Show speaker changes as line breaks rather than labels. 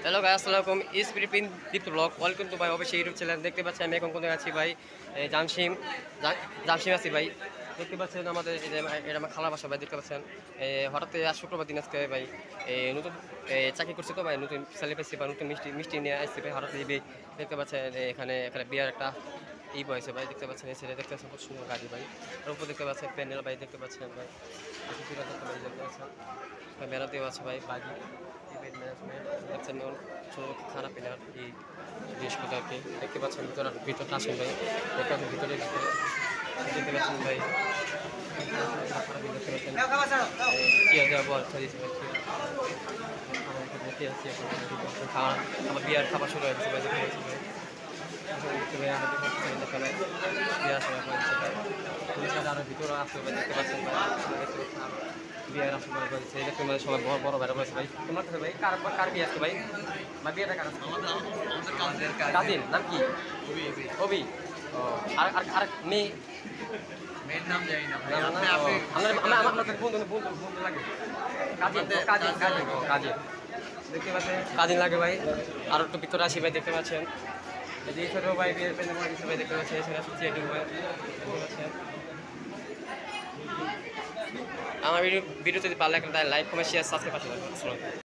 Hello guys, আসসালামু আলাইকুম। স্পিড পিন দীপ্ত ব্লগ, ওয়েলকাম টু ভাই অবশ্যই ইউটিউব চ্যানেল। দেখতে পাচ্ছেন আমি এখন কোথায় আছি ভাই? জামশিম জামশিম আছি ভাই। দেখতে পাচ্ছেন আমাদের এই যে এটা আমার খালা বাসা ভাই। দেখতে পাচ্ছেন হঠাৎ আজ শুক্রবার দিন আজকে ভাই নতুন চাকরি করছে তো ভাই, নতুন স্যালারি পাইছি বা নতুন মিষ্টি মিষ্টি নিয়ে আসছি ভাই হঠাৎ এই দেখতে পাচ্ছেন এখানে এখানে বিয়ার একটা বয়েছে ভাই। দেখতে পাচ্ছেন এই ছেলে দেখতে পাচ্ছেন খুব সুন্দর গাড়ি ভাই। আর উপর দেখতে পাচ্ছেন প্যান্ডেল ভাই। দেখতে পাচ্ছেন ভাই দেখতে পাচ্ছেন বেড়াতেও আছে ভাই বাড়ি ইভেন্ট ম্যানেজমেন্ট। দেখছেন খারাপ প্লেয়ার এই জিনিসপত্র আর কি। দেখতে পাচ্ছেন ভিতরটা আসেন ভাই। দেখতে পাচ্ছেন ভিতরে দেখতে পাচ্ছেন ভাই। দেখতে পাচ্ছেন চেয়ার দেওয়া বল দিয়েছে ভাই। খাওয়া আমার বিয়ার খাবার শুরু হয়ে গেছে ভাই। দেখতে পাচ্ছি ভাই আরো ভিতরে আসতে ভাই। দেখতে পাচ্ছেন বিয়ার আসতে করেছে। দেখতে সবাই বড় বড় বেড়া বলেছে ভাই। তোমার কাছে ভাই কার বিয়ে আসছে ভাই? বা বিয়েটা কার? কাজিন নাম কি? কবি। ও আর আর আর মেয়ে
মেয়ের নাম জানি না ভাই।
আমাদের বন্ধু বন্ধু বন্ধু লাগে। কাজিন কাজিন কাজিন কাজিন দেখতে পাচ্ছেন কাজিন লাগে ভাই। আর একটু ভিতরে আসি ভাই। দেখতে পাচ্ছেন এই যে ছোটো ভাই বিয়ের পেন ভাই। দেখতে পাচ্ছেন এখানে চেয়ারিং ভাই। দেখতে পাচ্ছেন আমার ভিডিও যদি ভালো লাগে তাহলে লাইক কমেন্ট শেয়ার সাবস্ক্রাইব করতে পারবেন।